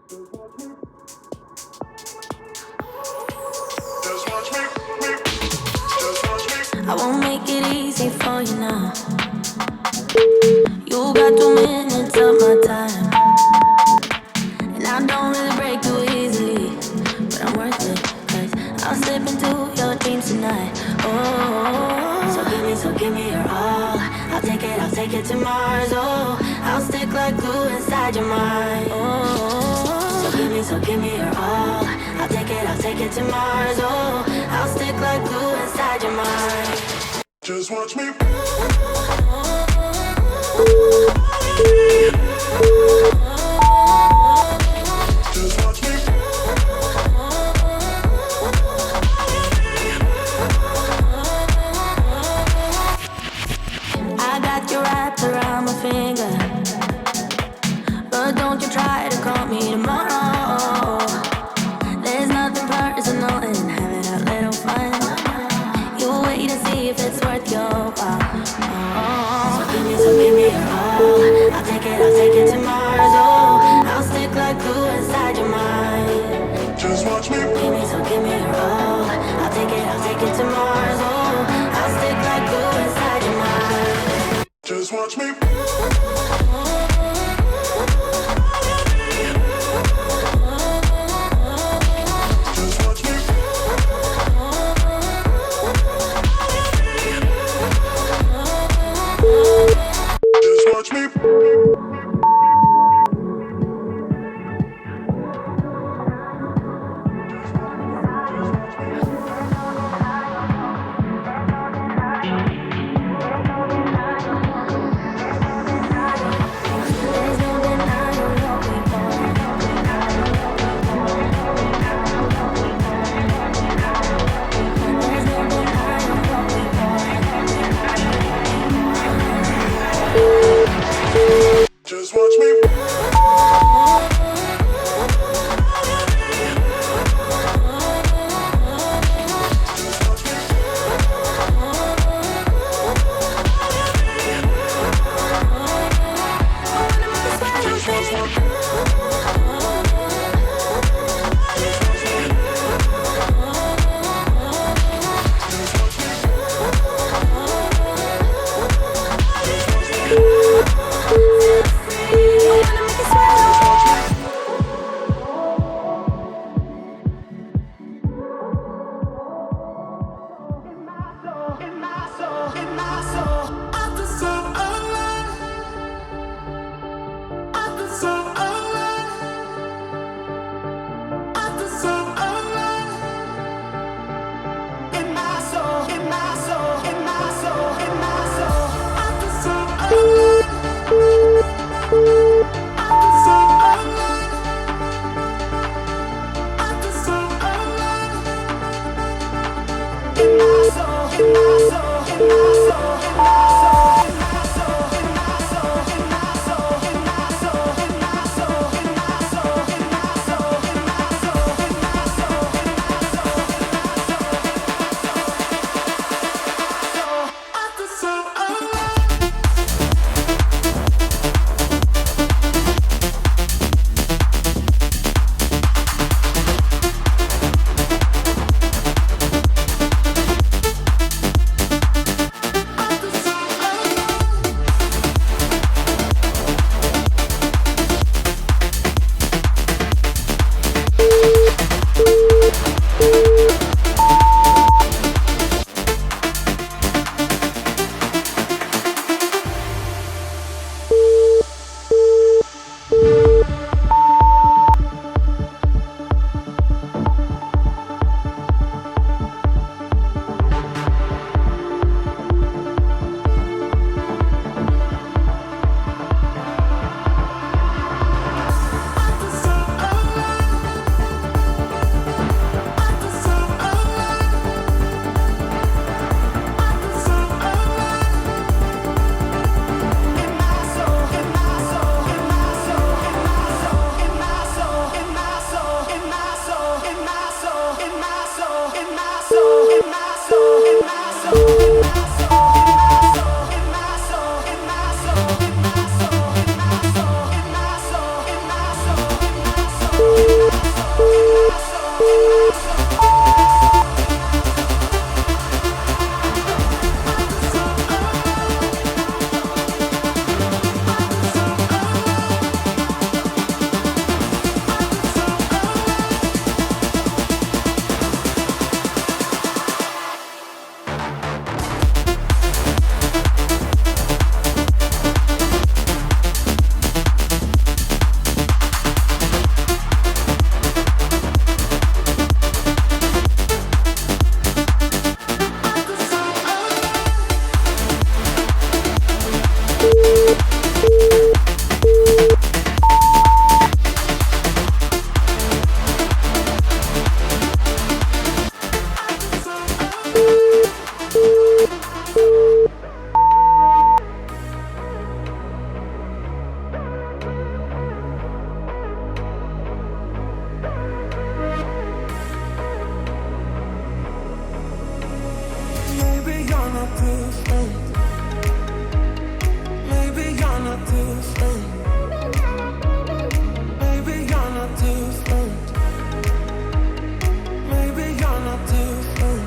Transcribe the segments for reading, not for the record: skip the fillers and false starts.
I won't make it easy for you now. You got 2 minutes of my time, and I don't really break too easily, but I'm worth it, 'cause I'll slip into your dreams tonight. Oh, so give me your all. I'll take it to Mars. Oh, I'll stick like glue inside your mind. Oh, so give me your all. I'll take it to Mars. Oh, I'll stick like glue inside your mind. Just watch me. Just watch me. I got you wrapped around my finger, but don't you try to call me tomorrow. There's nothing personal in having a little fun. You wait and see if it's worth your while. Oh. So give me your all. I'll take it to Mars. Oh, I'll stick like glue inside your mind. Just watch me. Give me your all. I'll take it to Mars. Oh, I'll stick like glue inside your mind. Just watch me. Watch me. too slim. Maybe you're not too slim. Maybe you're not too slim. Maybe you're not too slim.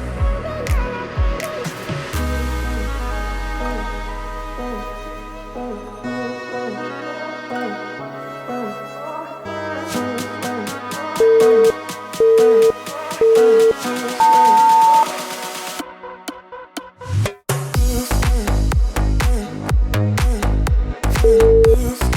Too slim.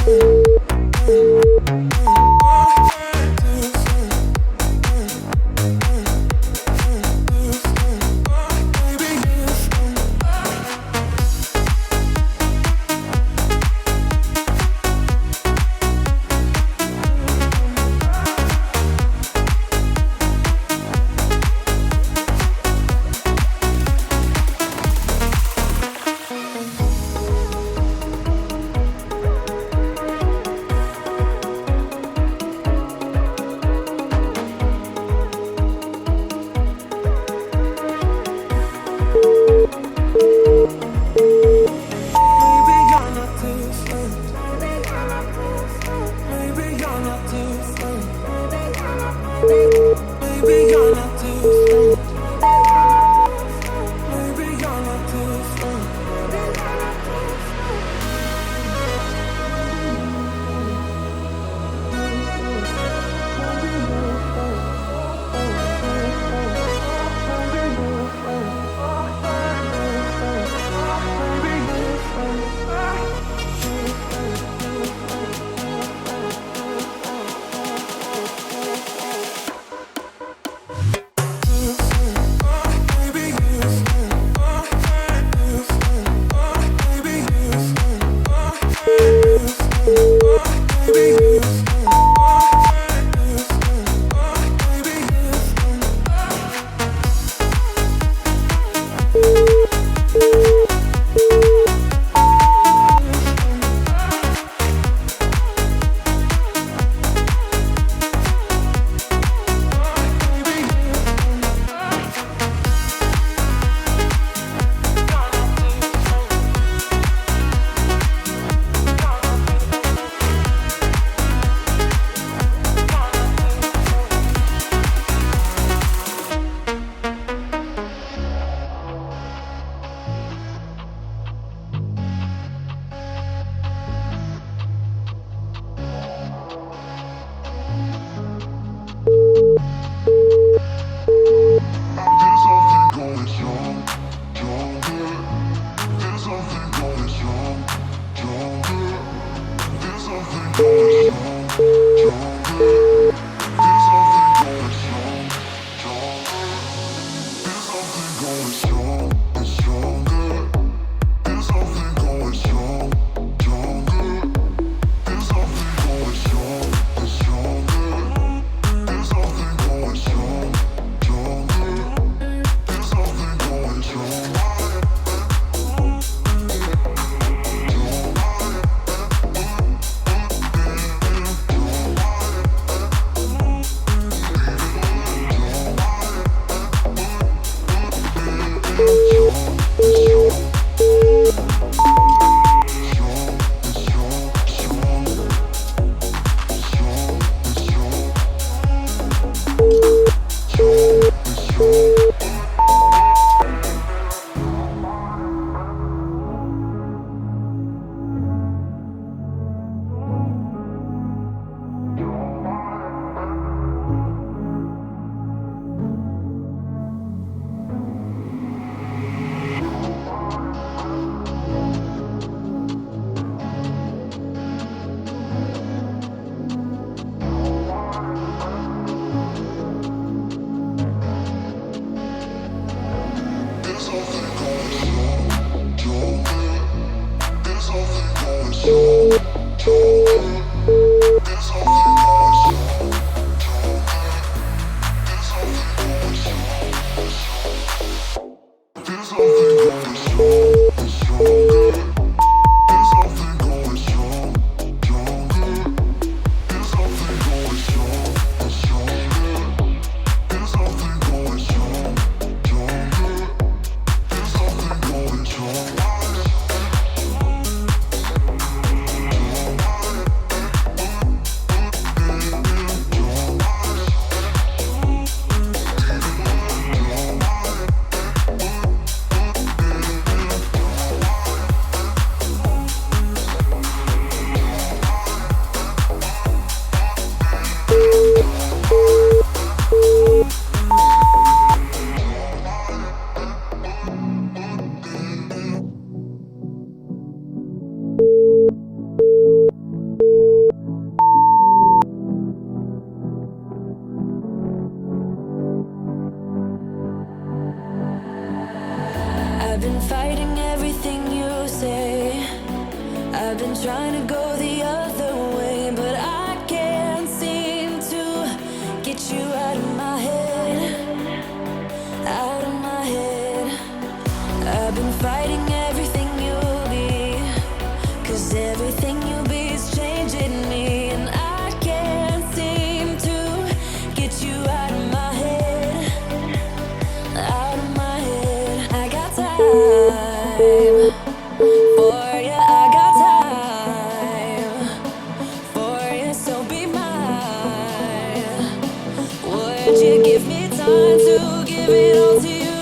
time to give it all to you,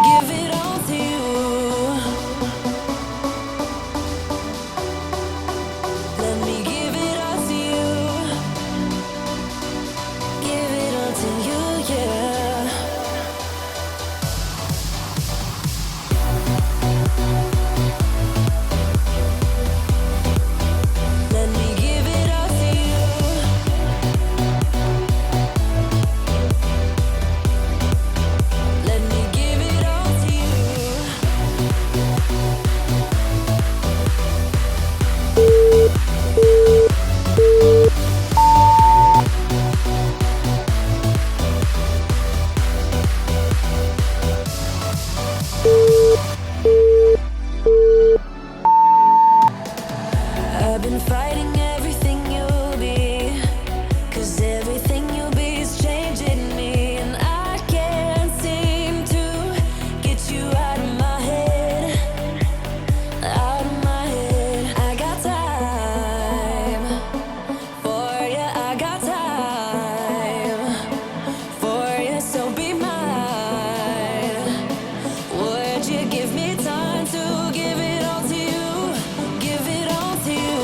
give it all to you. Let me give it all to you, give it all to you, yeah. Let me give it all to you. Let me give it all to you. I've been fighting everything you'll be, 'cause everything you'll be is changing me, and I can't seem to get you out of my head, out of my head. I got time for you, I got time for you, so be mine. Would you give me time to give it all to you, give it all to you?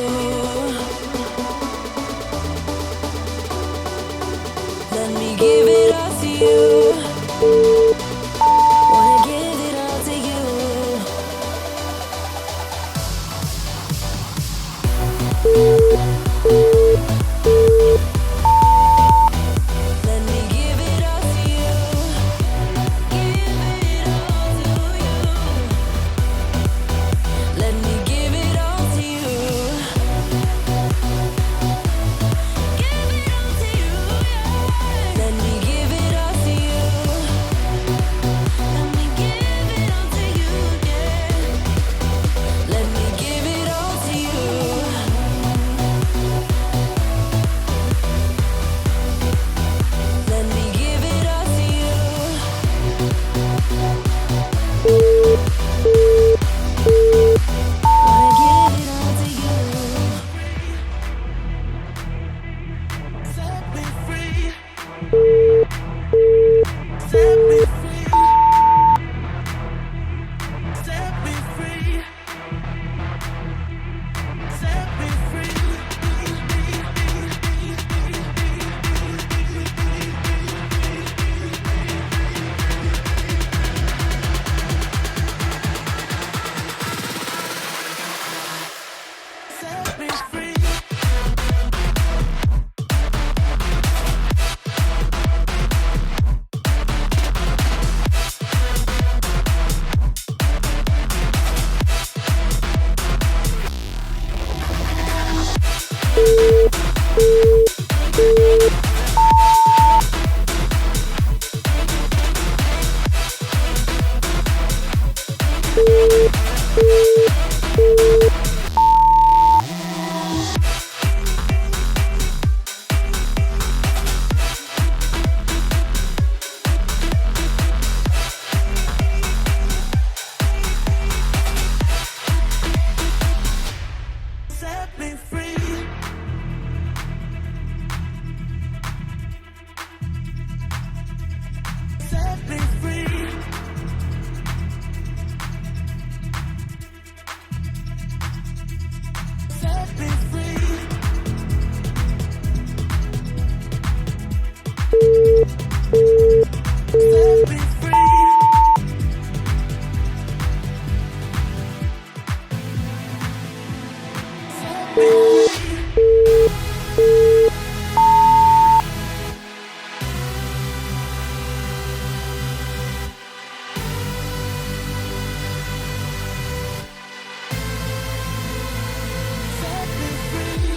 Let me give it all to you. Wanna give it all to you. Let me give it all to you. Give it all to you. Let me give it all to you. Give it all to you, yeah. Let me give it all to you. Let me give it all to you, yeah. Let me give it all to you. Let me give it all to you. Wanna give it all to you. Set me free. Set me free. Set me free. Set me free. Set me free. Set me free. Set me free. Set me free. Set me free. Set me free. Set me free.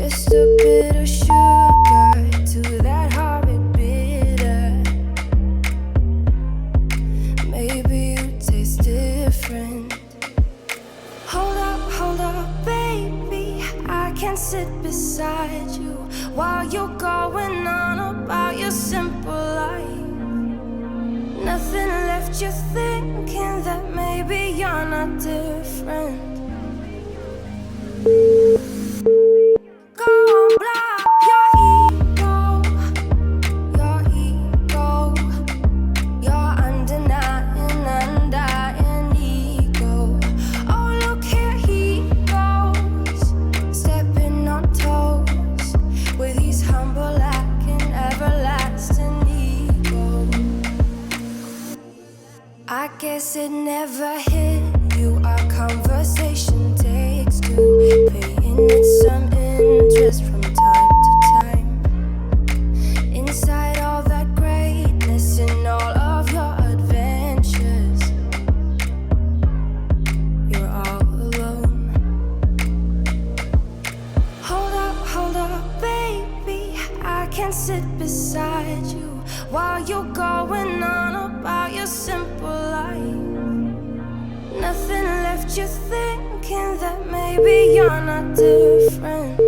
Just a bit of sugar to that horrid bitter. Maybe you taste different. Hold up, baby. I can sit beside you while you're going on about your simple life. Nothing left you thinking that maybe you're not different. Go on, blow up your ego, your undying ego. Oh, look here he goes, stepping on toes with his humble lacking everlasting ego. I guess it never hit you. Our conversation takes two, paying it some interest from time to time. Inside all that greatness and all of your adventures, you're all alone. Hold up, baby. I can sit beside you while you're going on about your simple life. Nothing left you thinking that maybe you're not different.